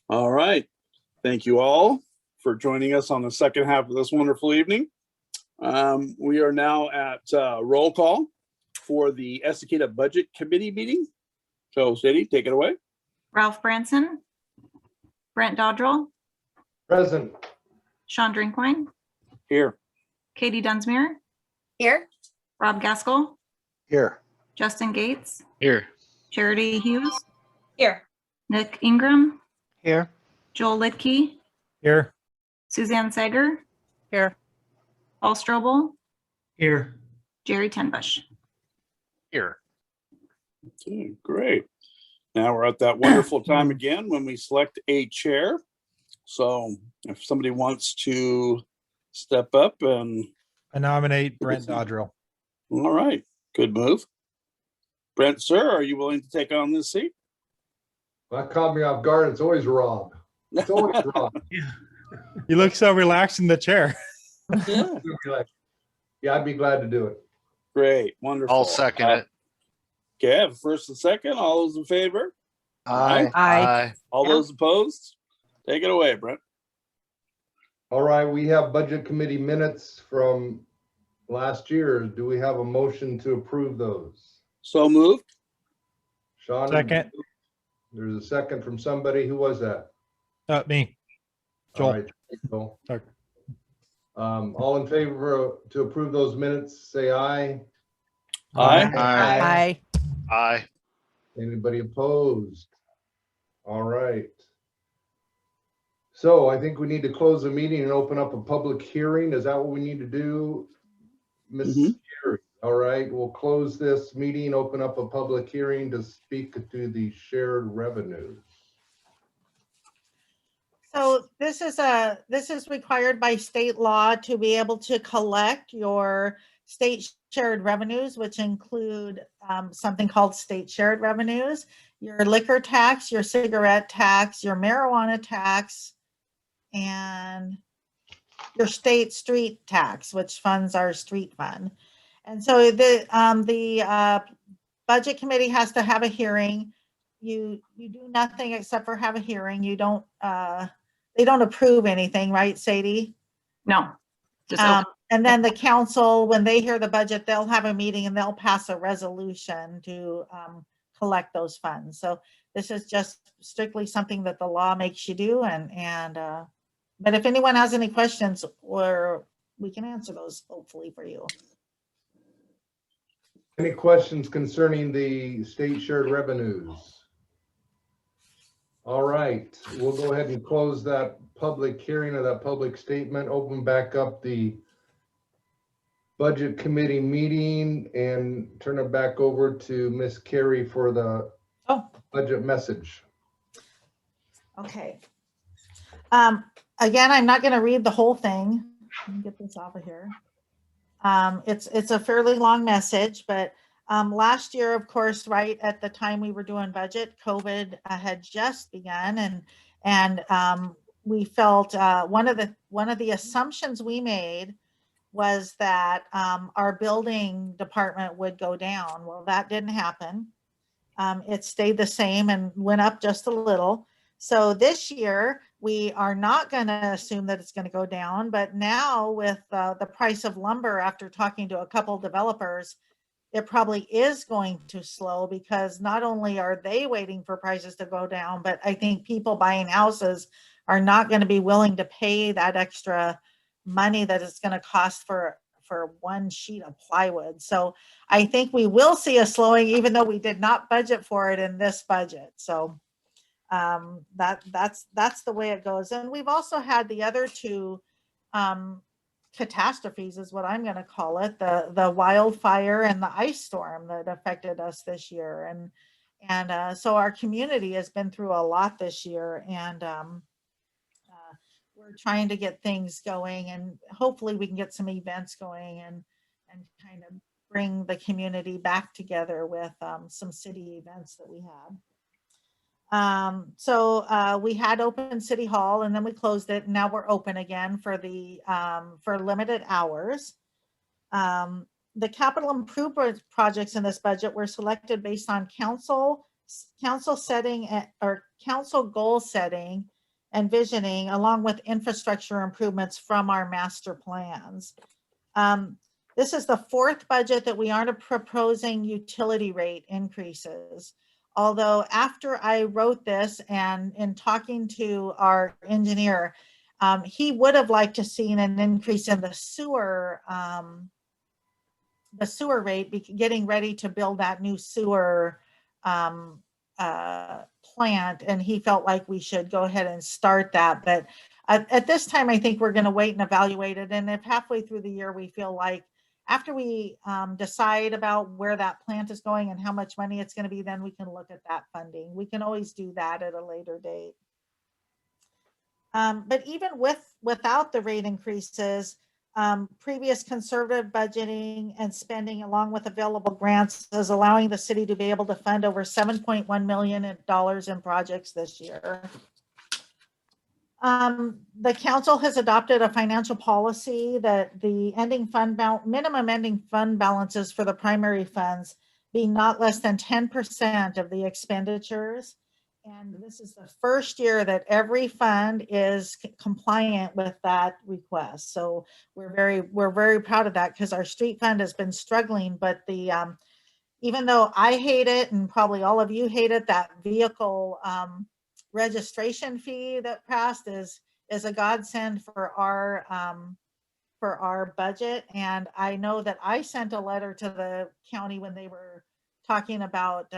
All right. Thank you all for joining us on the second half of this wonderful evening. We are now at roll call for the Essecated Budget Committee meeting. So, Sadie, take it away. Ralph Branson, Brent Dodrell, Present. Sean Drinkwine, Here. Katie Dunsmuir, Here. Rob Gaskell, Here. Justin Gates, Here. Charity Hughes, Here. Nick Ingram, Here. Joel Lidkey, Here. Suzanne Sager, Here. Paul Strobel, Here. Jerry Tenbush. Here. Okay, great. Now we're at that wonderful time again when we select a chair. So if somebody wants to step up and. I nominate Brent Dodrell. All right, good move. Brent, sir, are you willing to take on this seat? That caught me off guard. It's always Rob. It's always Rob. You look so relaxed in the chair. Yeah. Yeah, I'd be glad to do it. Great, wonderful. I'll second it. Okay, I have first and second. All those in favor? Aye. Aye. All those opposed? Take it away, Brent. All right, we have budget committee minutes from last year. Do we have a motion to approve those? So moved. Sean? Second. There's a second from somebody. Who was that? Me. Joel. All right, Joel. Sorry. All in favor to approve those minutes, say aye. Aye. Aye. Aye. Anybody opposed? All right. So I think we need to close the meeting and open up a public hearing. Is that what we need to do? Ms. Carey? All right, we'll close this meeting, open up a public hearing to speak to the shared revenues. So this is required by state law to be able to collect your state shared revenues, which include something called state shared revenues, your liquor tax, your cigarette tax, your marijuana tax, and your state street tax, which funds our street fund. And so the budget committee has to have a hearing. You do nothing except for have a hearing. You don't they don't approve anything, right, Sadie? No, just open. And then the council, when they hear the budget, they'll have a meeting and they'll pass a resolution to collect those funds. So this is just strictly something that the law makes you do. But if anyone has any questions, or we can answer those hopefully for you. Any questions concerning the state shared revenues? All right, we'll go ahead and close that public hearing or that public statement, open back up the budget committee meeting and turn it back over to Miss Carey for the budget message. Okay. Again, I'm not going to read the whole thing. Let me get this off of here. It's a fairly long message, but last year, of course, right at the time we were doing budget, COVID had just begun, and we felt one of the assumptions we made was that our building department would go down. Well, that didn't happen. It stayed the same and went up just a little. So this year, we are not going to assume that it's going to go down, but now with the price of lumber, after talking to a couple developers, it probably is going to slow, because not only are they waiting for prices to go down, but I think people buying houses are not going to be willing to pay that extra money that it's going to cost for one sheet of plywood. So I think we will see a slowing, even though we did not budget for it in this budget. So that's the way it goes. And we've also had the other two catastrophes, is what I'm going to call it, the wildfire and the ice storm that affected us this year. And so our community has been through a lot this year, and we're trying to get things going, and hopefully we can get some events going and kind of bring the community back together with some city events that we had. So we had open City Hall, and then we closed it, and now we're open again for the for limited hours. The capital improvement projects in this budget were selected based on council setting or council goal setting visioning, along with infrastructure improvements from our master plans. This is the fourth budget that we aren't proposing utility rate increases. Although after I wrote this and in talking to our engineer, he would have liked to seen an increase in the sewer rate, getting ready to build that new sewer plant, and he felt like we should go ahead and start that. But at this time, I think we're going to wait and evaluate it. And if halfway through the year we feel like, after we decide about where that plant is going and how much money it's going to be, then we can look at that funding. We can always do that at a later date. But even without the rate increases, previous conservative budgeting and spending, along with available grants, is allowing the city to be able to fund over $7.1 million in projects this year. The council has adopted a financial policy that the minimum ending fund balances for the primary funds be not less than 10% of the expenditures. And this is the first year that every fund is compliant with that request. So we're very proud of that, because our street fund has been struggling, but even though I hate it and probably all of you hate it, that vehicle registration fee that passed is a godsend for our budget. And I know that I sent a letter to the county when they were talking about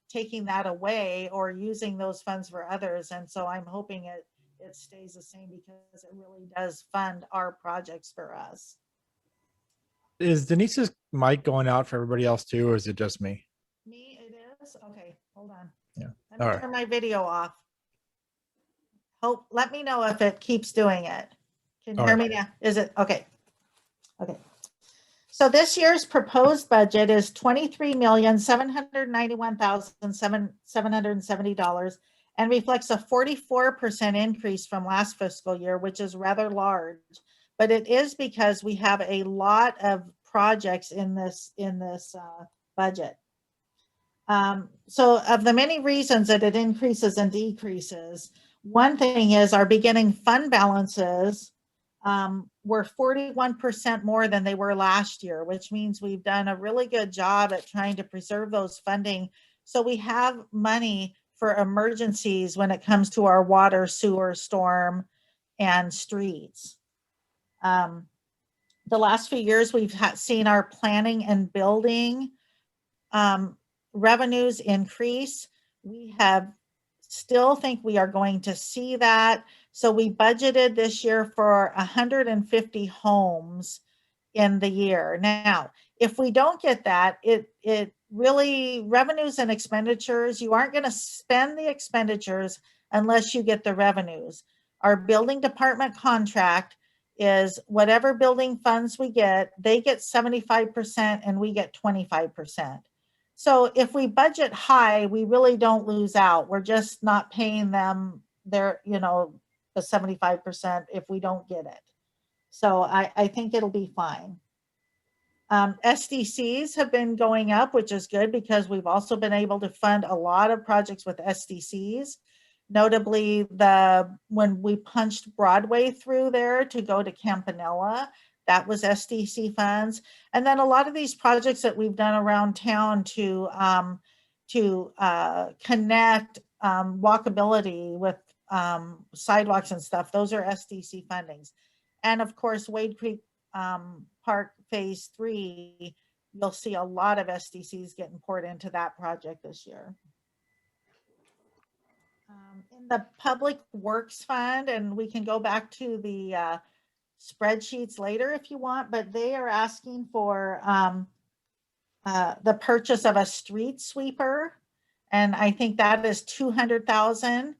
taking that away or using those funds for others. And so I'm hoping it stays the same, because it really does fund our projects for us. Is Denise's mic going out for everybody else too, or is it just me? Me, it is? Okay, hold on. Yeah. Let me All right. turn my video off. Let me know if it keeps doing it. Can you All hear right. me now? Is it okay? Okay. So this year's proposed budget is $23,791,770 and reflects a 44% increase from last fiscal year, which is rather large. But it is because we have a lot of projects in this budget. So of the many reasons that it increases and decreases, one thing is our beginning fund balances were 41% more than they were last year, which means we've done a really good job at trying to preserve those funding. So we have money for emergencies when it comes to our water, sewer, storm, and streets. The last few years, we've seen our planning and building revenues increase. We still think we are going to see that. So we budgeted this year for 150 homes in the year. Now, if we don't get that, it really, revenues and expenditures, you aren't going to spend the expenditures unless you get the revenues. Our building department contract is whatever building funds we get, they get 75% and we get 25%. So if we budget high, we really don't lose out. We're just not paying them the 75% if we don't get it. So I think it'll be fine. SDCs have been going up, which is good, because we've also been able to fund a lot of projects with SDCs. Notably, when we punched Broadway through there to go to Campanella, that was SDC funds. And then a lot of these projects that we've done around town to connect walkability with sidewalks and stuff, those are SDC fundings. And of course, Wade Creek Park Phase 3, you'll see a lot of SDCs getting poured into that project this year. In the Public Works Fund, and we can go back to the spreadsheets later if you want, but they are asking for the purchase of a street sweeper, and I think that is $200,000,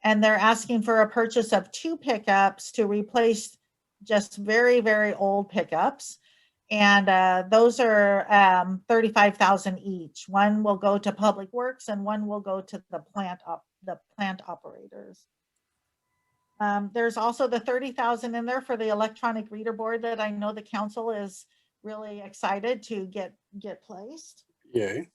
and they're asking for a purchase of 2 pickups to replace just very, very old pickups, and those are $35,000 each. One will go to Public Works and one will go to the plant operators. There's also the $30,000 in there for the electronic reader board that I know the council is really excited to get placed. Yay.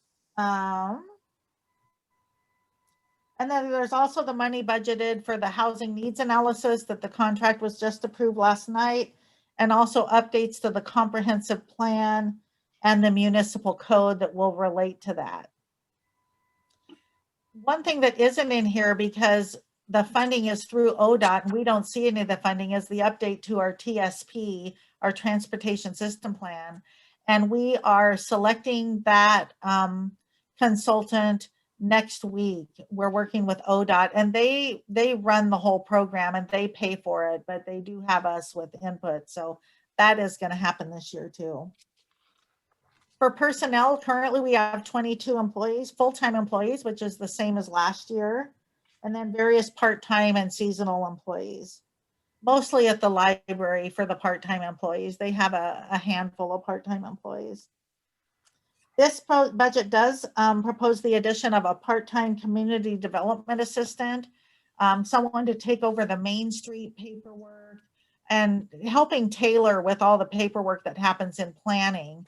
And then there's also the money budgeted for the housing needs analysis that the contract was just approved last night, and also updates to the comprehensive plan and the municipal code that will relate to that. One thing that isn't in here because the funding is through ODOT and we don't see any of the funding is the update to our TSP, our transportation system plan. And we are selecting that consultant next week. We're working with ODOT and they run the whole program and they pay for it, but they do have us with input. So that is going to happen this year too. For personnel, currently we have 22 employees, full-time employees, which is the same as last year, and then various part-time and seasonal employees. Mostly at the library for the part-time employees. They have a handful of part-time employees. This budget does propose the addition of a part-time community development assistant, someone to take over the Main Street paperwork and helping Taylor with all the paperwork that happens in planning.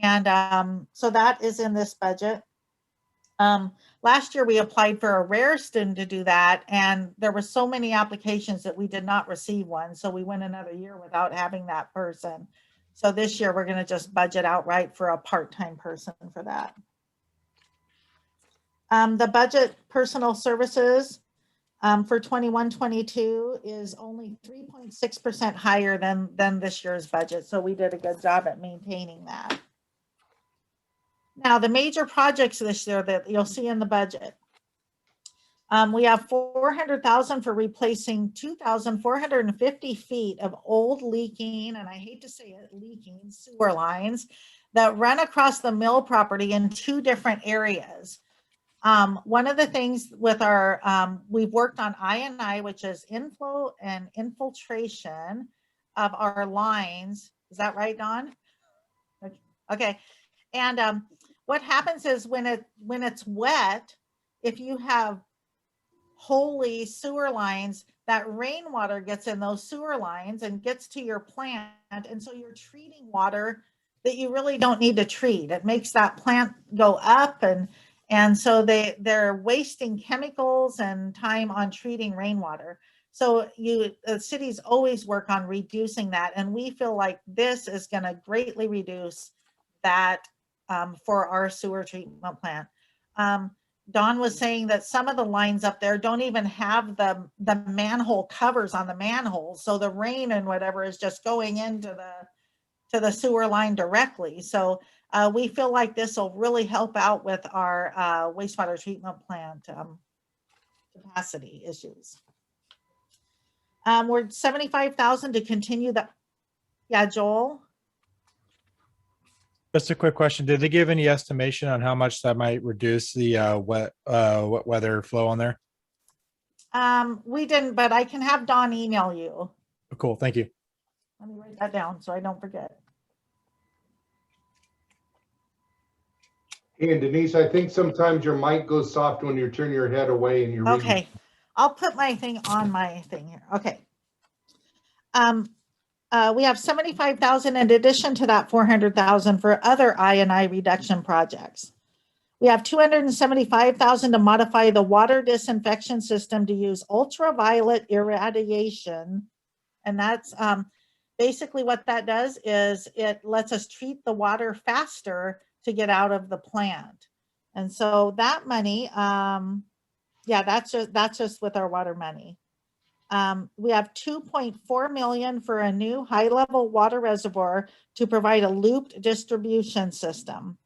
And so that is in this budget. Last year we applied for a rare student to do that, and there were so many applications that we did not receive one. So we went another year without having that person. So this year we're going to just budget outright for a part-time person for that. The budget personal services for 21-22 is only 3.6% higher than this year's budget. So we did a good job at maintaining that. Now, the major projects this year that you'll see in the budget. We have $400,000 for replacing 2,450 feet of old leaking, and I hate to say it, leaking sewer lines that run across the mill property in two different areas. One of the things with our, we've worked on I&I, which is inflow and infiltration of our lines. Is that right, Dawn? Okay. And what happens is when it's wet, if you have holy sewer lines, that rainwater gets in those sewer lines and gets to your plant. And so you're treating water that you really don't need to treat. It makes that plant go up, and so they're wasting chemicals and time on treating rainwater. So the cities always work on reducing that. And we feel like this is going to greatly reduce that for our sewer treatment plant. Dawn was saying that some of the lines up there don't even have the manhole covers on the manholes. So the rain and whatever is just going into the sewer line directly. So we feel like this will really help out with our wastewater treatment plant capacity issues. We're $75,000 to continue the, yeah, Joel? Just a quick question. Did they give any estimation on how much that might reduce the wet weather flow on there? We didn't, but I can have Dawn email you. Oh, cool. Thank you. Let me write that down so I don't forget. Hey, and Denise, I think sometimes your mic goes soft when you turn your head away and you're reading. Okay, I'll put my thing on my thing here. Okay. We have $75,000 in addition to that $400,000 for other I&I reduction projects. We have $275,000 to modify the water disinfection system to use ultraviolet irradiation. And that's basically what that does is it lets us treat the water faster to get out of the plant. And so that money, yeah, that's just with our water money. We have $2.4 million for a new high-level water reservoir to provide a looped distribution system.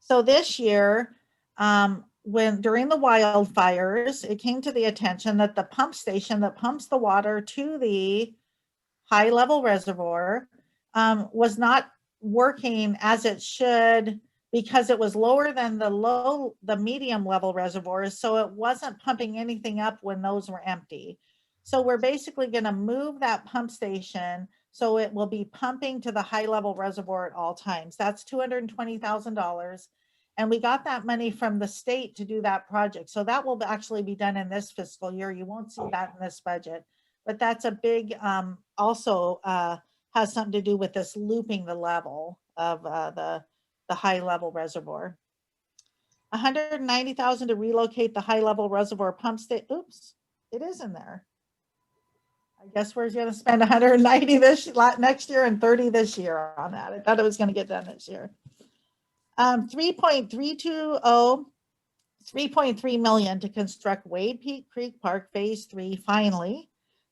So this year, during the wildfires, it came to the attention that the pump station that pumps the water to the high-level reservoir was not working as it should because it was lower than the medium level reservoirs. So it wasn't pumping anything up when those were empty. So we're basically going to move that pump station so it will be pumping to the high level reservoir at all times. That's $220,000. And we got that money from the state to do that project. So that will actually be done in this fiscal year. You won't see that in this budget, but that's a big, also has something to do with this looping the level of the high level reservoir. $190,000 to relocate the high-level reservoir pump station. Oops, it is in there. I guess we're going to spend 190 next year and 30 this year on that. I thought it was going to get done this year. 3.3 million to construct Wade Peak Creek Park Phase 3 finally.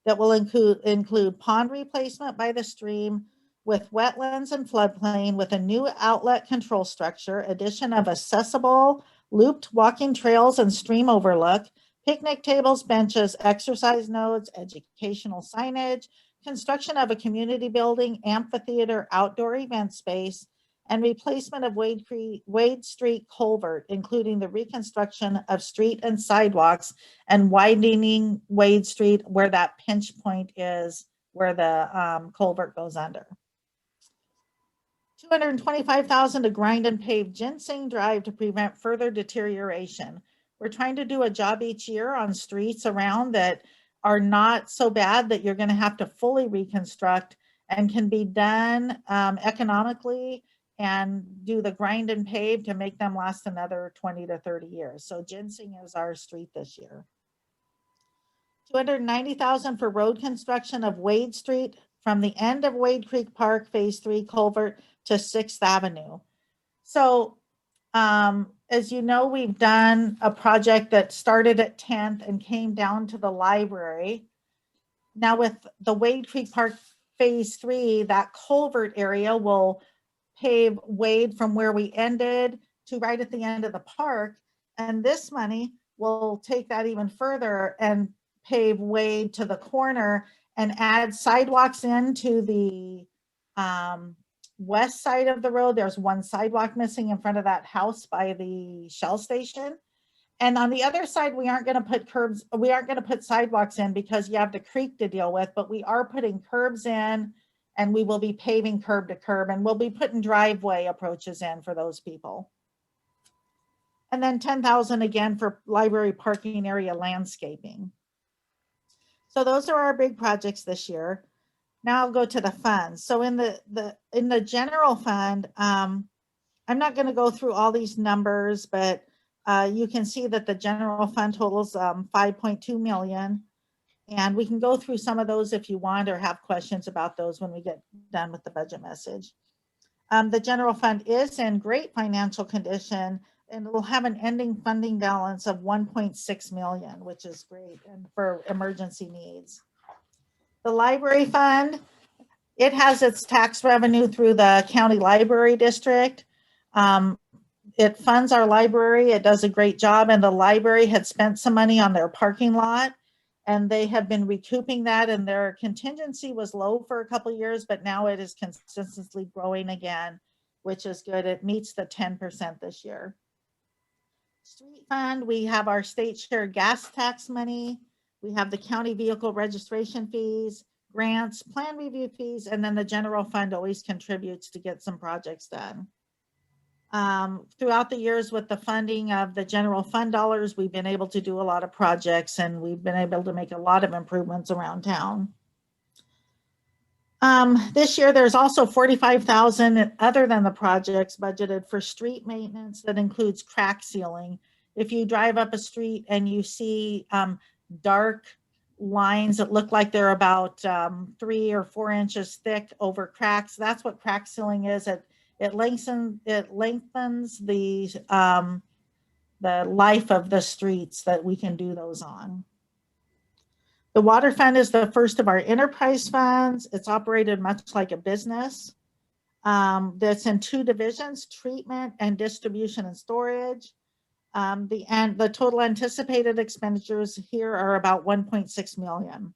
That will include pond replacement by the stream with wetlands and floodplain with a new outlet control structure, addition of accessible looped walking trails and stream overlook, picnic tables, benches, exercise nodes, educational signage, construction of a community building, amphitheater, outdoor event space, and replacement of Wade Street culvert, including the reconstruction of street and sidewalks and widening Wade Street where that pinch point is where the culvert goes under. $225,000 to grind and pave Ginseng Drive to prevent further deterioration. We're trying to do a job each year on streets around that are not so bad that you're going to have to fully reconstruct and can be done economically and do the grind and pave to make them last another 20 to 30 years. So Ginseng is our street this year. $290,000 for road construction of Wade Street from the end of Wade Creek Park Phase 3 culvert to 6th Avenue. So as you know, we've done a project that started at 10th and came down to the library. Now with the Wade Creek Park Phase 3, that culvert area will pave Wade from where we ended to right at the end of the park. And this money will take that even further and pave Wade to the corner and add sidewalks into the west side of the road. There's one sidewalk missing in front of that house by the Shell station. And on the other side, we aren't going to put curbs. We aren't going to put sidewalks in because you have the creek to deal with, but we are putting curbs in. And we will be paving curb to curb, and we'll be putting driveway approaches in for those people. And then 10,000 again for library parking area landscaping. So those are our big projects this year. Now I'll go to the funds. So in the general fund, I'm not going to go through all these numbers, but you can see that the general fund totals 5.2 million. And we can go through some of those if you want or have questions about those when we get done with the budget message. The general fund is in great financial condition and it will have an ending funding balance of 1.6 million, which is great and for emergency needs. The library fund, it has its tax revenue through the county library district. It funds our library. It does a great job, and the library had spent some money on their parking lot. And they have been recouping that, and their contingency was low for a couple of years, but now it is consistently growing again, which is good. It meets the 10% this year. Street fund, we have our state share gas tax money. We have the county vehicle registration fees, grants, plan review fees, and then the general fund always contributes to get some projects done. Throughout the years with the funding of the general fund dollars, we've been able to do a lot of projects and we've been able to make a lot of improvements around town. This year, there's also 45,000 other than the projects budgeted for street maintenance that includes crack sealing. If you drive up a street and you see dark lines that look like they're about 3 or 4 inches thick over cracks, that's what crack sealing is. It lengthens the life of the streets that we can do those on. The water fund is the first of our enterprise funds. It's operated much like a business. That's in 2 divisions, treatment and distribution and storage. The total anticipated expenditures here are about 1.6 million.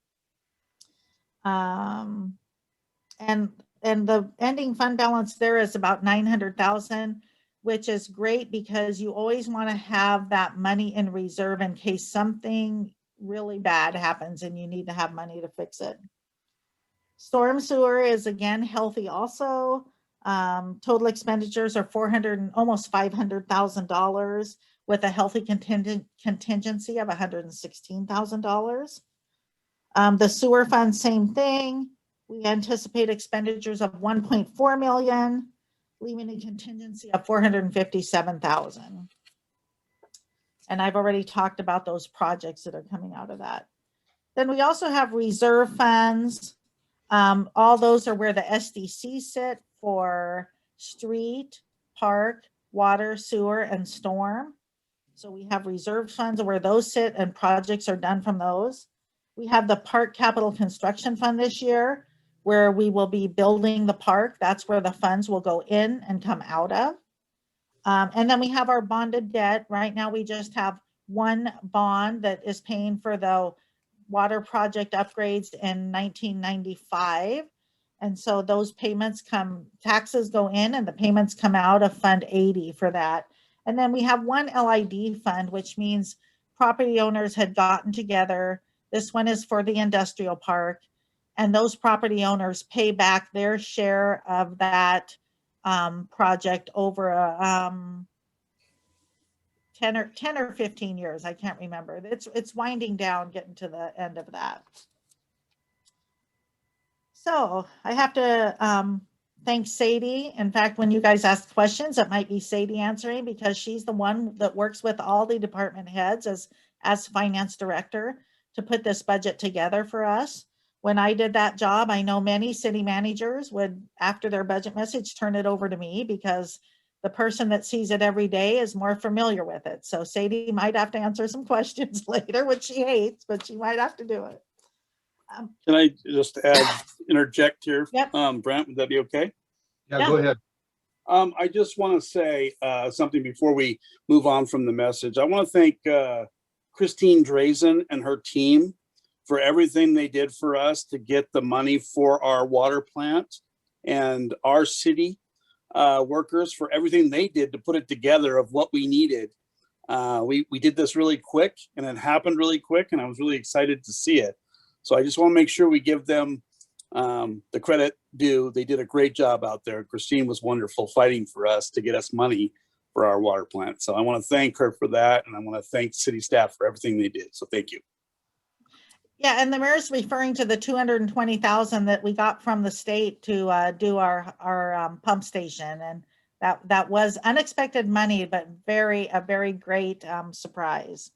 And the ending fund balance there is about 900,000, which is great because you always want to have that money in reserve in case something really bad happens and you need to have money to fix it. Storm sewer is again healthy also. Total expenditures are almost $500,000 with a healthy contingency of $116,000. The sewer fund, same thing. We anticipate expenditures of 1.4 million, leaving a contingency of 457,000. And I've already talked about those projects that are coming out of that. Then we also have reserve funds. All those are where the SDC sit for street, park, water, sewer, and storm. So we have reserve funds where those sit and projects are done from those. We have the park capital construction fund this year, where we will be building the park. That's where the funds will go in and come out of. And then we have our bonded debt. Right now, we just have one bond that is paying for the water project upgrades in 1995. And so those payments taxes go in and the payments come out of Fund 80 for that. And then we have one LID fund, which means property owners had gotten together. This one is for the industrial park. And those property owners pay back their share of that project over a 10 or 15 years. I can't remember. It's winding down, getting to the end of that. So I have to thank Sadie. In fact, when you guys ask questions, it might be Sadie answering, because she's the one that works with all the department heads as finance director to put this budget together for us. When I did that job, I know many city managers would, after their budget message, turn it over to me, because the person that sees it every day is more familiar with it. So Sadie might have to answer some questions later, which she hates, but she might have to do it. Can I just interject here? Yep. Brent, would that be okay? Yeah, go ahead. I just want to say something before we move on from the message. I want to thank Christine Drazen and her team for everything they did for us to get the money for our water plant, and our city workers for everything they did to put it together of what we needed. We did this really quick, and it happened really quick, and I was really excited to see it. So I just want to make sure we give them the credit due. They did a great job out there. Christine was wonderful fighting for us to get us money for our water plant. So I want to thank her for that, and I want to thank city staff for everything they did. So thank you. Yeah, and the mayor's referring to the 220,000 that we got from the state to do our pump station, and that was unexpected money, but a very great surprise.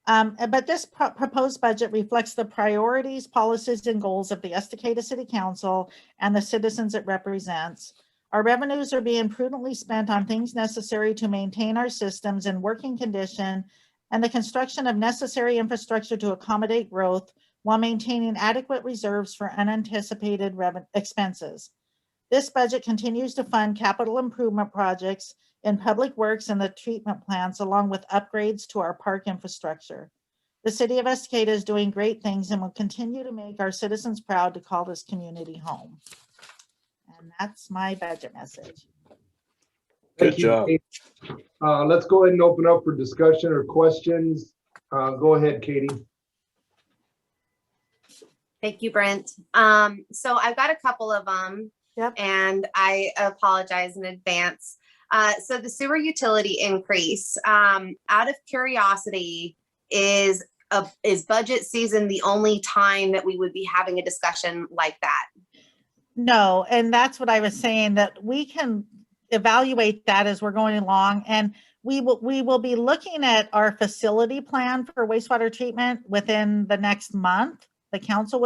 But this proposed budget reflects the priorities, policies, and goals of the Estacada City Council and the citizens it represents. Our revenues are being prudently spent on things necessary to maintain our systems in working condition and the construction of necessary infrastructure to accommodate growth while maintaining adequate reserves for unanticipated expenses. This budget continues to fund capital improvement projects in public works and the treatment plants, along with upgrades to our park infrastructure. The city of Essecated is doing great things and will continue to make our citizens proud to call this community home. And that's my budget message. Thank Good you, job. Kate. Let's go ahead and open up for discussion or questions. Go ahead, Katie. Thank you, Brent. So I've got a couple of them. Yep. And I apologize in advance. So the sewer utility increase, out of curiosity, is budget season the only time that we would be having a discussion like that? No, and that's what I was saying, that we can evaluate that as we're going along, and we will be looking at our facility plan for wastewater treatment within the next month. The council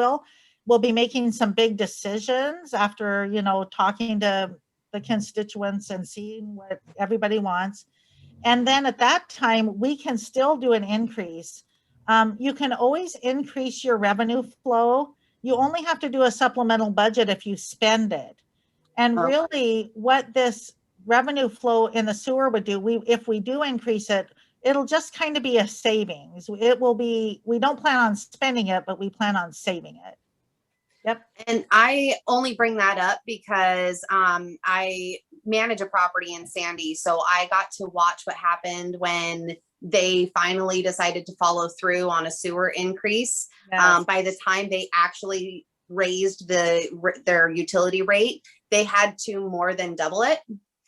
will be making some big decisions after, talking to the constituents and seeing what everybody wants. And then at that time, we can still do an increase. You can always increase your revenue flow. You only have to do a supplemental budget if you spend it. And really what this revenue flow in the sewer would do, if we do increase it, it'll just kind of be a savings. We don't plan on spending it, but we plan on saving it. Yep. And I only bring that up because I manage a property in Sandy. So I got to watch what happened when they finally decided to follow through on a sewer increase. Yes. By the time they actually raised their utility rate, they had to more than double it.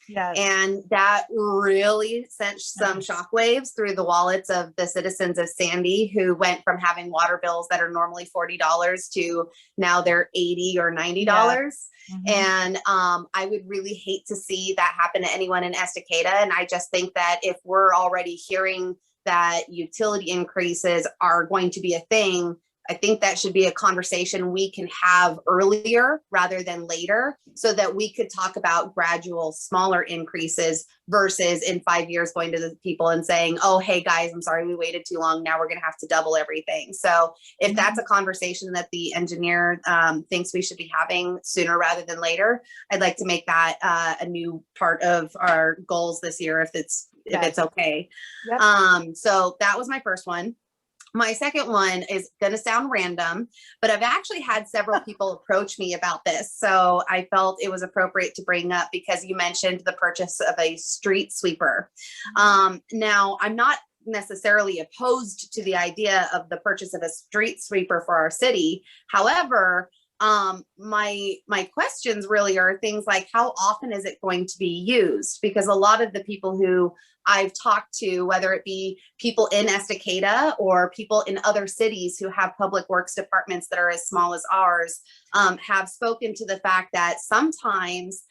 Yes. And that really sent some shockwaves through the wallets of the citizens of Sandy, who went from having water bills that are normally $40 to now they're $80 or $90. Mhm. And I would really hate to see that happen to anyone in Estacada. And I just think that if we're already hearing that utility increases are going to be a thing, I think that should be a conversation we can have earlier rather than later, so that we could talk about gradual, smaller increases versus in 5 years going to the people and saying, oh, hey guys, I'm sorry we waited too long. Now we're going to have to double everything. So if that's a conversation that the engineer thinks we should be having sooner rather than later, I'd like to make that a new part of our goals this year, if it's okay. Yep. So that was my first one. My second one is going to sound random, but I've actually had several people approach me about this. So I felt it was appropriate to bring up because you mentioned the purchase of a street sweeper. Now, I'm not necessarily opposed to the idea of the purchase of a street sweeper for our city. However, my questions really are things like, how often is it going to be used? Because a lot of the people who I've talked to, whether it be people in Estacada or people in other cities who have public works departments that are as small as ours, have spoken to the fact that sometimes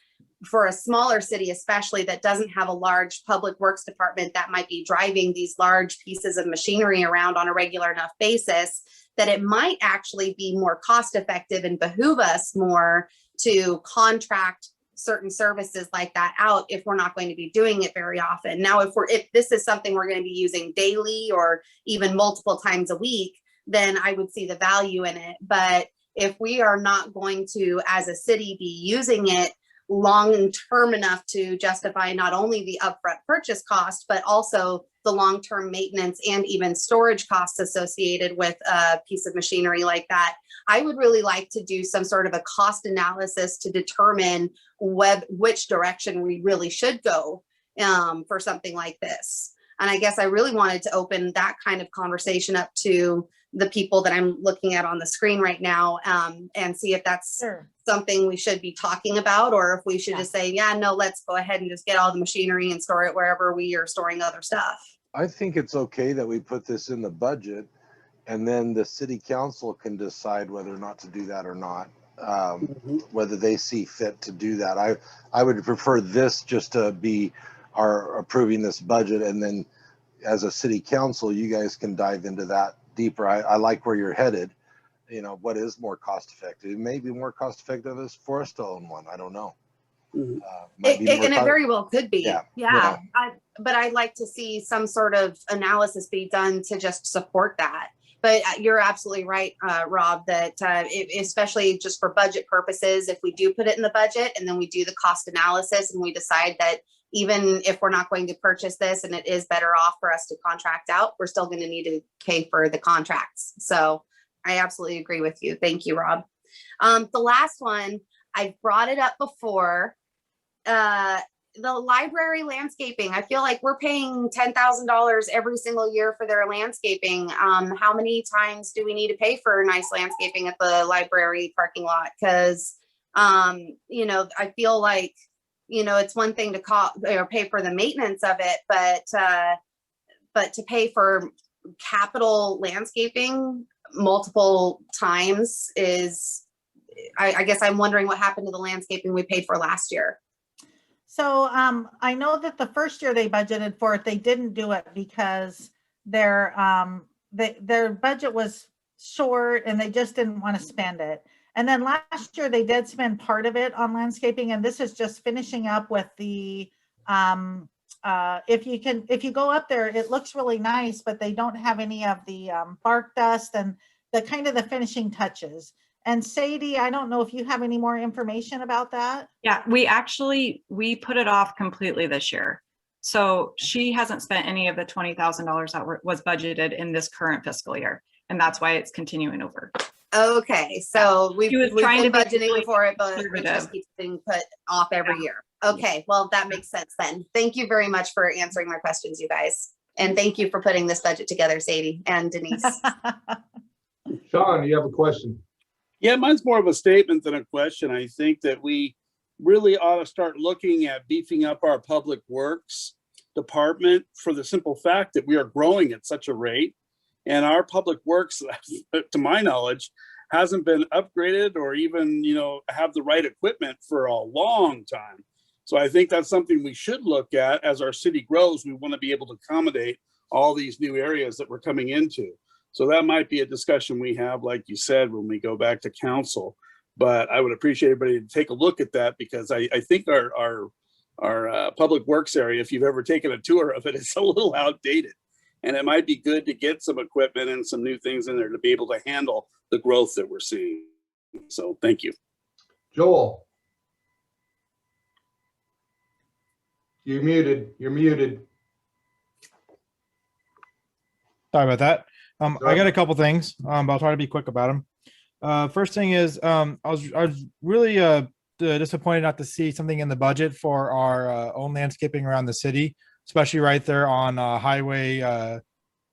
for a smaller city, especially that doesn't have a large public works department that might be driving these large pieces of machinery around on a regular enough basis, that it might actually be more cost effective and behoove us more to contract certain services like that out if we're not going to be doing it very often. Now, if this is something we're going to be using daily or even multiple times a week, then I would see the value in it. But if we are not going to, as a city, be using it long term enough to justify not only the upfront purchase cost, but also the long-term maintenance and even storage costs associated with a piece of machinery like that, I would really like to do some sort of a cost analysis to determine which direction we really should go for something like this. And I guess I really wanted to open that kind of conversation up to the people that I'm looking at on the screen right now, and see if that's something we should be talking about, or if we should just say, yeah, no, let's go ahead and just get all the machinery and store it wherever we are storing other stuff. I think it's okay that we put this in the budget, and then the city council can decide whether or not to do that or not, whether they see fit to do that. I would prefer this just to be our approving this budget, and then as a city council, you guys can dive into that deeper. I like where you're headed. You know, what is more cost effective? It may be more cost effective for us to own one. I don't know. And it very well could be. Yeah. But I'd like to see some sort of analysis be done to just support that. But you're absolutely right, Rob, that especially just for budget purposes, if we do put it in the budget and then we do the cost analysis and we decide that even if we're not going to purchase this and it is better off for us to contract out, we're still going to need to pay for the contracts. So I absolutely agree with you. Thank you, Rob. The last one, I've brought it up before. The library landscaping, I feel like we're paying $10,000 every single year for their landscaping. How many times do we need to pay for nice landscaping at the library parking lot? Because you know, I feel like, you know, it's one thing to pay for the maintenance of it, but to pay for capital landscaping multiple times is, I guess I'm wondering what happened to the landscaping we paid for last year. So I know that the first year they budgeted for it, they didn't do it because their budget was short and they just didn't want to spend it. And then last year they did spend part of it on landscaping, and this is just finishing up with the if you go up there, it looks really nice, but they don't have any of the bark dust and the kind of the finishing touches. And Sadie, I don't know if you have any more information about that. Yeah, we put it off completely this year. So she hasn't spent any of the $20,000 that was budgeted in this current fiscal year. And that's why it's continuing over. Okay, so we've been budgeting really for it, but it just keeps being put off every year. Okay, well, that makes sense then. Thank you very much for answering my questions, you guys. And thank you for putting this budget together, Sadie and Denise. Sean, you have a question? Yeah, mine's more of a statement than a question. I think that we really ought to start looking at beefing up our public works department for the simple fact that we are growing at such a rate. And our public works, to my knowledge, hasn't been upgraded or even, have the right equipment for a long time. So I think that's something we should look at as our city grows. We want to be able to accommodate all these new areas that we're coming into. So that might be a discussion we have, like you said, when we go back to council. But I would appreciate everybody to take a look at that, because I think our public works area, if you've ever taken a tour of it, it's a little outdated. And it might be good to get some equipment and some new things in there to be able to handle the growth that we're seeing. So thank you. Joel. You're muted. You're muted. Sorry about that. I Sorry. got a couple things, but I'll try to be quick about them. First thing is, I was really disappointed not to see something in the budget for our own landscaping around the city, especially right there on Highway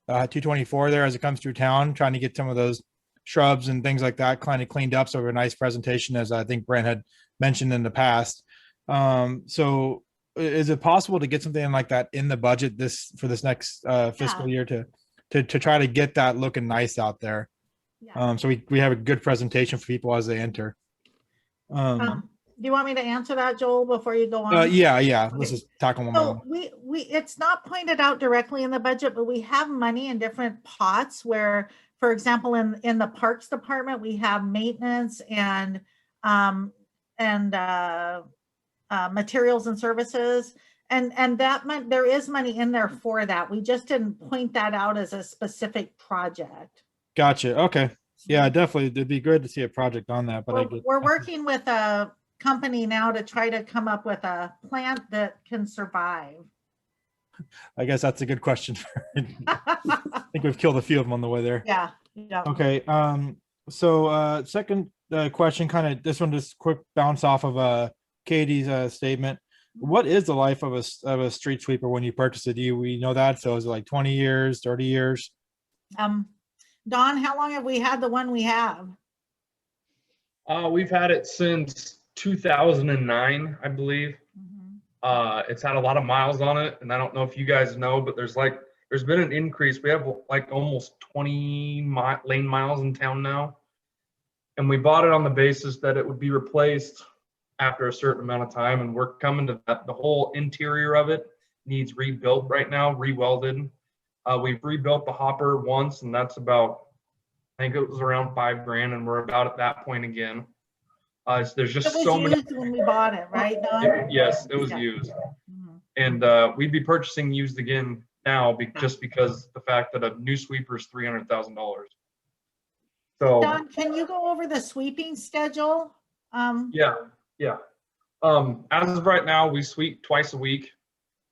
224 there as it comes through town, trying to get some of those shrubs and things like that kind of cleaned up. So a nice presentation, as I think Brent had mentioned in the past. So is it possible to get something like that in the budget for this next fiscal year to try to get that looking nice out there? Yeah. So we have a good presentation for people as they enter. Do you want me to answer that, Joel, before you go on? Yeah. Let's just tackle one by So one. it's not pointed out directly in the budget, but we have money in different pots where, for example, in the parks department, we have maintenance and materials and services. And that there is money in there for that. We just didn't point that out as a specific project. Gotcha. Okay. Yeah, definitely. It'd be good to see a project on that, but We're working with a company now to try to come up with a plant that can survive. I guess that's a good question. I think we've killed a few of them on the way there. Yeah. Okay. So second question, kind of this one, just quick bounce off of Katie's statement. What is the life of a street sweeper when you purchase it? Do we know that? So is it like 20 years, 30 years? Don, how long have we had the one we have? We've had it since 2009, I believe. It's had a lot of miles on it, and I don't know if you guys know, but there's been an increase. We have like almost 20 lane miles in town now, and we bought it on the basis that it would be replaced after a certain amount of time, and we're coming to that. The whole interior of it needs rebuilt right now, rewelded. We've rebuilt the hopper once, and that's about, I think it was around $5,000, and we're about at that point again. There's just so many. When we bought it, right, Don? Yes, it was used. And we'd be purchasing used again now just because the fact that a new sweeper is $300,000. So Don, can you go over the sweeping schedule? Yeah. As of right now, we sweep twice a week.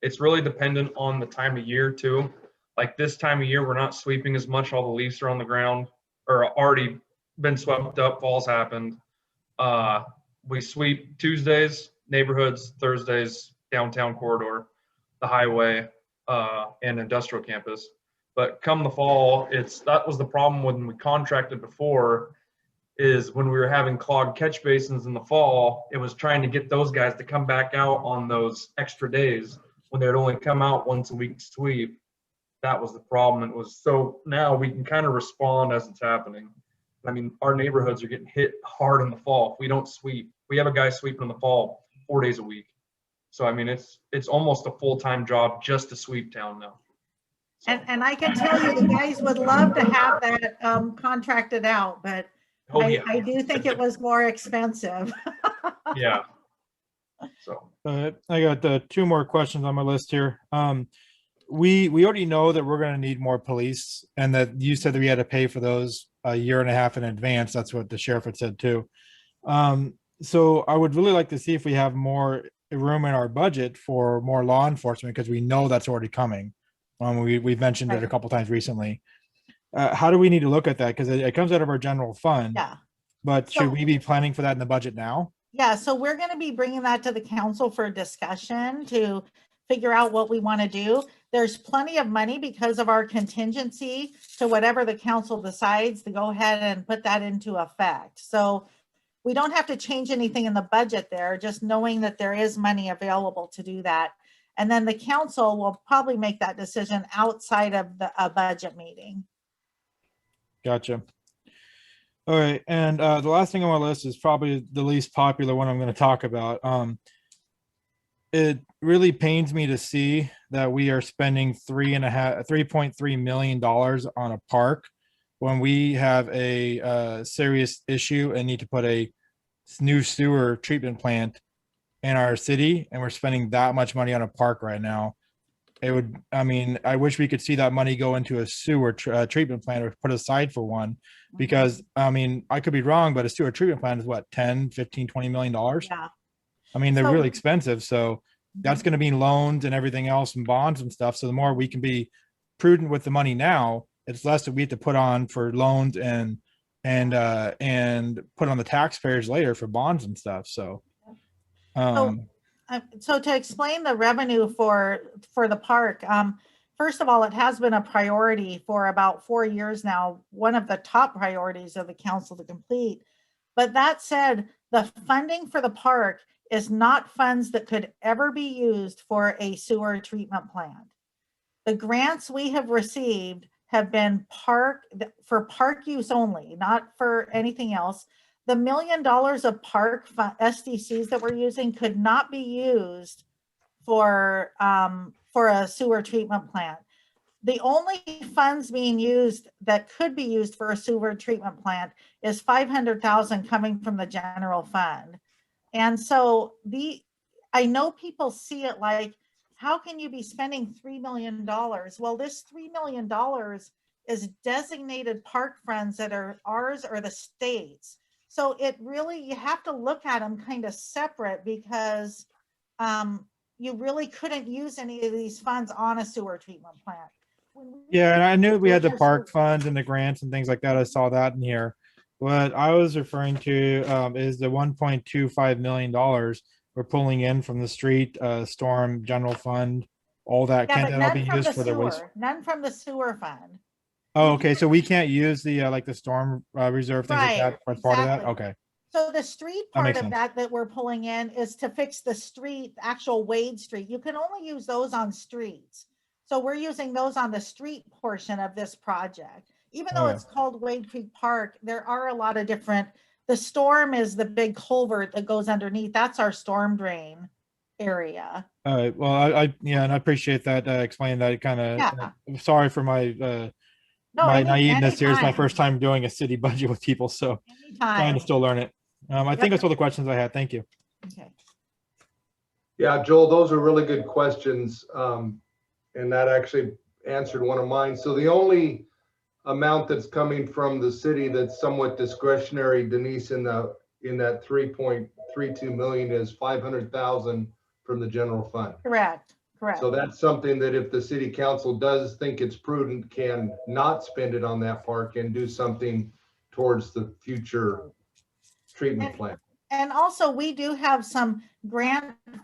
It's really dependent on the time of year too. Like this time of year, we're not sweeping as much. All the leaves are on the ground or already been swept up. Fall's happened. We sweep Tuesdays, neighborhoods, Thursdays, downtown corridor, the highway, and industrial campus. But come the fall, that was the problem when we contracted before, is when we were having clogged catch basins in the fall, it was trying to get those guys to come back out on those extra days when they would only come out once a week to sweep. That was the problem. So now we can kind of respond as it's happening. I mean, our neighborhoods are getting hit hard in the fall. If we don't sweep, we have a guy sweeping in the fall 4 days a week. So, I mean, it's almost a full-time job just to sweep town now. So. And I can tell you, the guys would love to have that contracted out, but I do think it was more expensive. Yeah. So I got 2 more questions on my list here. We already know that we're going to need more police, and that you said that we had to pay for those a year and a half in advance. That's what the sheriff had said too. So I would really like to see if we have more room in our budget for more law enforcement, because we know that's already coming. We've mentioned it a couple times recently. How do we need to look at that? Because it comes out of our general fund. Yeah. But should we be planning for that in the budget now? Yeah, so we're going to be bringing that to the council for discussion to figure out what we want to do. There's plenty of money because of our contingency to whatever the council decides to go ahead and put that into effect. So we don't have to change anything in the budget there, just knowing that there is money available to do that. And then the council will probably make that decision outside of the budget meeting. Gotcha. All right, and the last thing on my list is probably the least popular one I'm going to talk about. It really pains me to see that we are spending $3.3 million on a park when we have a serious issue and need to put a new sewer treatment plant in our city, and we're spending that much money on a park right now. It would, I mean, I wish we could see that money go into a sewer treatment plant or put aside for one, because I mean, I could be wrong, but a sewer treatment plant is what, 10, 15, 20 million dollars? Yeah. I mean, they're So- really expensive. So that's going to be loans and everything else and bonds and stuff. So the more we can be prudent with the money now, it's less that we have to put on for loans and put on the taxpayers later for bonds and stuff. So, So to explain the revenue for the park, first of all, it has been a priority for about 4 years now, one of the top priorities of the council to complete. But that said, the funding for the park is not funds that could ever be used for a sewer treatment plant. The grants we have received have been for park use only, not for anything else. The $1 million of park SDCs that we're using could not be used for a sewer treatment plant. The only funds being used that could be used for a sewer treatment plant is $500,000 coming from the general fund. And so I know people see it like, how can you be spending $3 million? Well, this $3 million is designated park funds that are ours or the state's. So it really, you have to look at them kind of separate, because you really couldn't use any of these funds on a sewer treatment plant. yeah, and I knew we had the park funds and the grants and things like that. I saw that in here. What I was referring to is the $1.25 million we're pulling in from the street storm general fund. All that Yeah, can but that'll none be from used the for the waste. sewer, none from the sewer fund. Oh, okay. So we can't use the like the storm reserve things like Right, that as part of that. exactly. Okay. So the street That part makes of sense. that we're pulling in is to fix the street, actual Wade Street. You can only use those on streets. So we're using those on the street portion of this project. Even though Okay. it's called Wade Creek Park, there are a lot of different, the storm is the big culvert that goes underneath. That's our storm drain area. All right. Well, I yeah, and I appreciate that explaining that. Kind of Yeah. sorry for my No, my naiveness here. It's my anytime, first time doing a city budget with people, so trying anytime. to still learn it. I think that's all the questions I had. Thank you. Okay. Yeah, Joel, those are really good questions. And that actually answered one of mine. So the only amount that's coming from the city that's somewhat discretionary, Denise, in that 3.32 million is 500,000 from the general fund. Correct. So that's something that if the city council does think it's prudent, can not spend it on that park and do something towards the future treatment plant. And also we do have some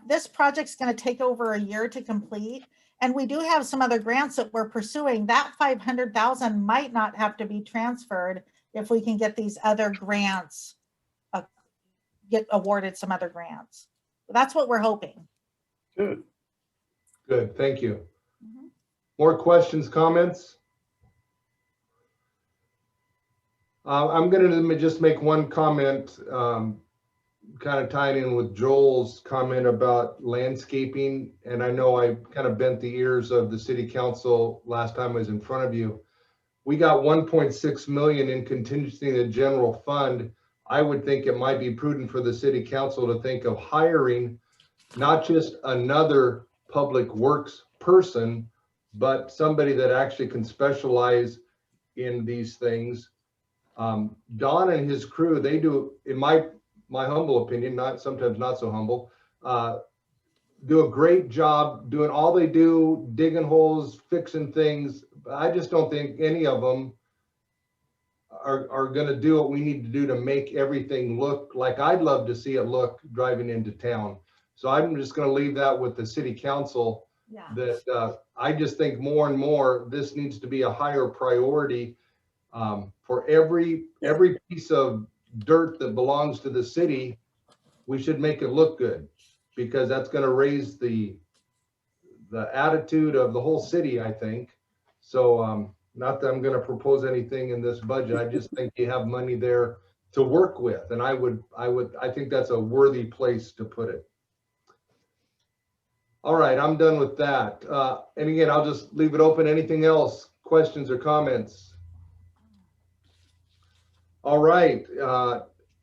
this project's going to take over a year to complete. And we do have some other grants that we're pursuing. That 500,000 might not have to be transferred if we can get these other grants, get awarded some other grants. That's what we're hoping. Good. Good, thank you. More questions, comments? I'm gonna just make one comment, kind of tying in with Joel's comment about landscaping. And I know I kind of bent the ears of the city council last time I was in front of you. We got 1.6 million in contingency in the general fund. I would think it might be prudent for the city council to think of hiring not just another public works person, but somebody that actually can specialize in these things. Don and his crew, they do, in my humble opinion, sometimes not so humble, do a great job doing all they do, digging holes, fixing things. I just don't think any of them are going to do what we need to do to make everything look like I'd love to see it look driving into town. So I'm just going to leave that with the city council. Yeah. That I just think more and more this needs to be a higher priority for every piece of dirt that belongs to the city, we should make it look good, because that's gonna raise the attitude of the whole city, I think. So, not that I'm gonna propose anything in this budget, I just think you have money there to work with, and I think that's a worthy place to put it. All right, I'm done with that. And again, I'll just leave it open. Anything else? Questions or comments? All right,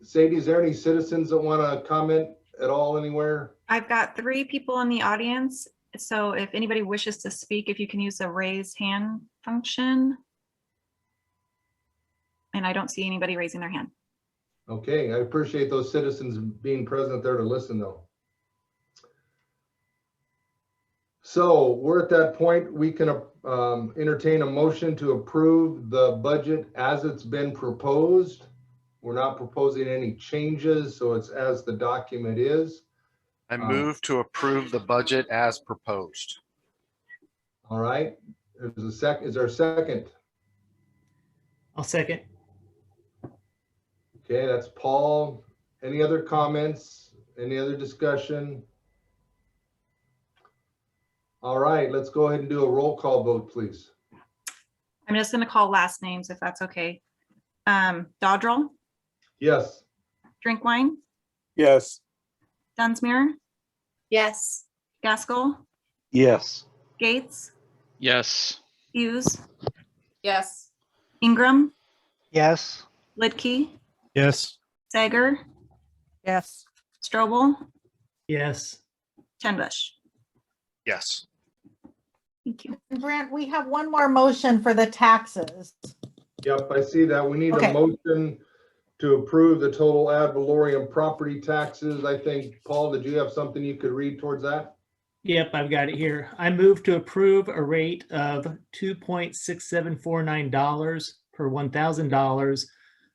Sadie, is there any citizens that want to comment at all anywhere? I've got 3 people in the audience. So if anybody wishes to speak, if you can use the raise hand function. And I don't see anybody raising their hand. Okay, I appreciate those citizens being present there to listen though. So we're at that point, we can entertain a motion to approve the budget as it's been proposed. We're not proposing any changes, so it's as the document is. I move to approve the budget as proposed. All right, is there a second? I'll second. Okay, that's Paul. Any other comments? Any other discussion? All right, let's go ahead and do a roll call vote, please. I'm just going to call last names if that's okay. Dodrell, Yes. Drinkwine, Yes. Dunsmuir, Yes. Gaskell, Yes. Gates, Yes. Hughes, Yes. Ingram, Yes. Lidkey, Yes. Sager, Yes. Strobel, Yes. Tenbush. Yes. Thank you. Brent, we have one more motion for the taxes. Yep, I see that. We need Okay. a motion to approve the total ad valorem property taxes. I think, Paul, did you have something you could read towards that? Yep, I've got it here. I move to approve a rate of $2.6749 per $1,000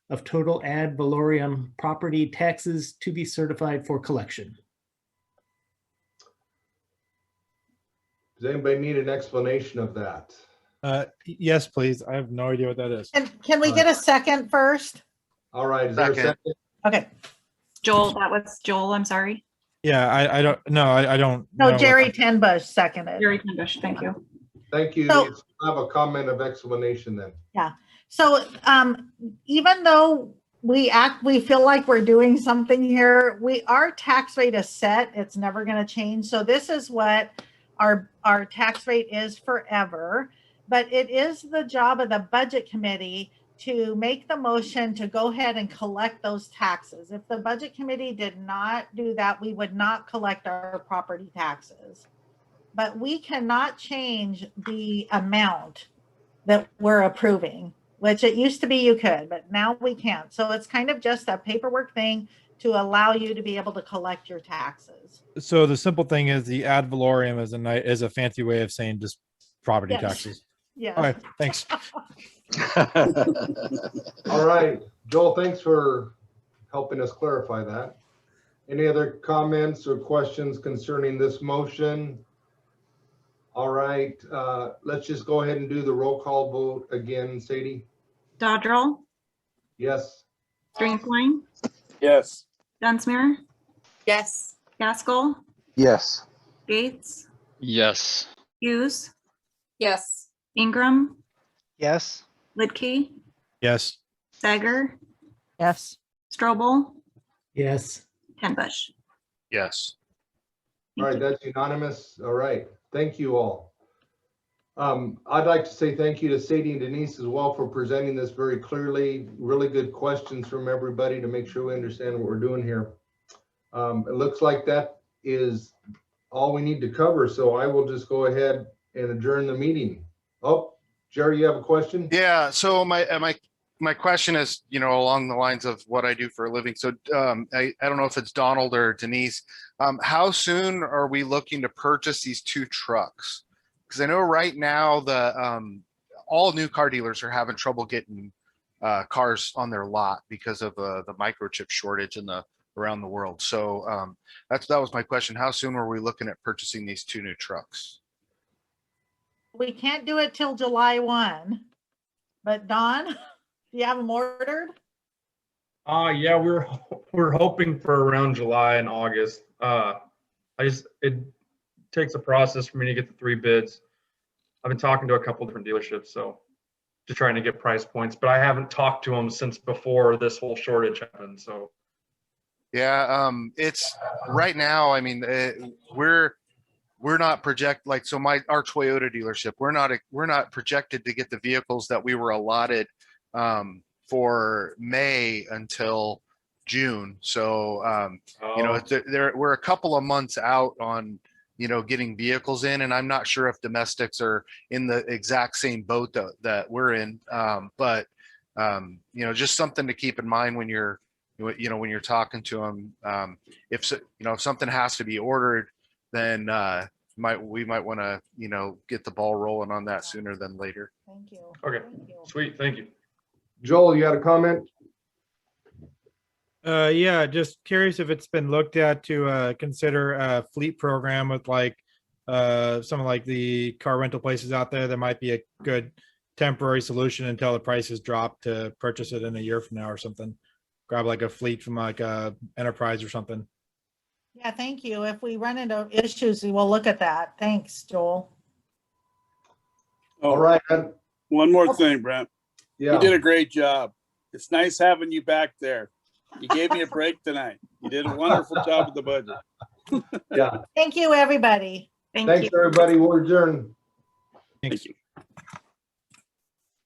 of total ad valorem property taxes to be certified for collection. Does anybody need an explanation of that? Yes, please. I have no idea what that is. And can we get a second first? All right, is there a Second. second? Okay, Joel, that was Joel, I'm sorry. Yeah, I don't know. I don't no, know what Jerry that- Tenbush seconded. Jerry Tenbush, thank you. Thank you. So- I have a comment of explanation then. So even though we feel like we're doing something here, our tax rate is set. It's never going to change. So this is what our tax rate is forever. But it is the job of the budget committee to make the motion to go ahead and collect those taxes. If the budget committee did not do that, we would not collect our property taxes. But we cannot change the amount that we're approving, which it used to be you could, but now we can't. So it's kind of just a paperwork thing to allow you to be able to collect your taxes. So the simple thing is the ad valorem is a fancy way of saying just property Yes. taxes. Yes. Okay, thanks. All right, Joel, thanks for helping us clarify that. Any other comments or questions concerning this motion? All right, let's just go ahead and do the roll call vote again. Sadie? Dodrell, Yes. Drinkwine, Yes. Dunsmuir, Yes. Gaskell, Yes. Gates, Yes. Hughes, Yes. Ingram, Yes. Lidkey, Yes. Sager, Yes. Strobel, Yes. Tenbush. Yes. All right, that's unanimous. All right, thank you all. I'd like to say thank you to Sadie and Denise as well for presenting this very clearly. Really good questions from everybody to make sure we understand what we're doing here. It looks like that is all we need to cover, so I will just go ahead and adjourn the meeting. Oh, Jerry, you have a question? Yeah. So my question is, along the lines of what I do for a living. So I don't know if it's Donald or Denise. How soon are we looking to purchase these 2 trucks? Because I know right now all new car dealers are having trouble getting cars on their lot because of the microchip shortage around the world. So that was my question. How soon are we looking at purchasing these 2 new trucks? We can't do it till July 1. But Dawn, do you have them ordered? Yeah, we're hoping for around July and August. It takes a process for me to get the 3 bids. I've been talking to a couple different dealerships, so just trying to get price points, but I haven't talked to them since before this whole shortage happened, so. Yeah, it's right now, I mean, we're not so our Toyota dealership, we're not projected to get the vehicles that we were allotted for May until June. So, you know, we're a couple of months out on, you know, getting vehicles in, and I'm not sure if domestics are in the exact same boat that we're in. But, you know, just something to keep in mind when you're, you know, when you're talking to them. If something has to be ordered, then we might want to, you know, get the ball rolling on that sooner than later. Thank you. Okay, Thank you. sweet, thank you. Joel, you got a comment? Yeah, just curious if it's been looked at to consider a fleet program with like some of like the car rental places out there. That might be a good temporary solution until the prices drop to purchase it in a year from now or something. Grab like a fleet from like a enterprise or something. Yeah, thank you. If we run into issues, we will look at that. Thanks, Joel. Oh, All right, man. one more thing, Brent. You Yeah. did a great job. It's nice having you back there. You gave me a break tonight. You did a wonderful job with the budget. Yeah. Thank you, everybody. Thank Thanks, you. everybody. We'll adjourn. Thank you.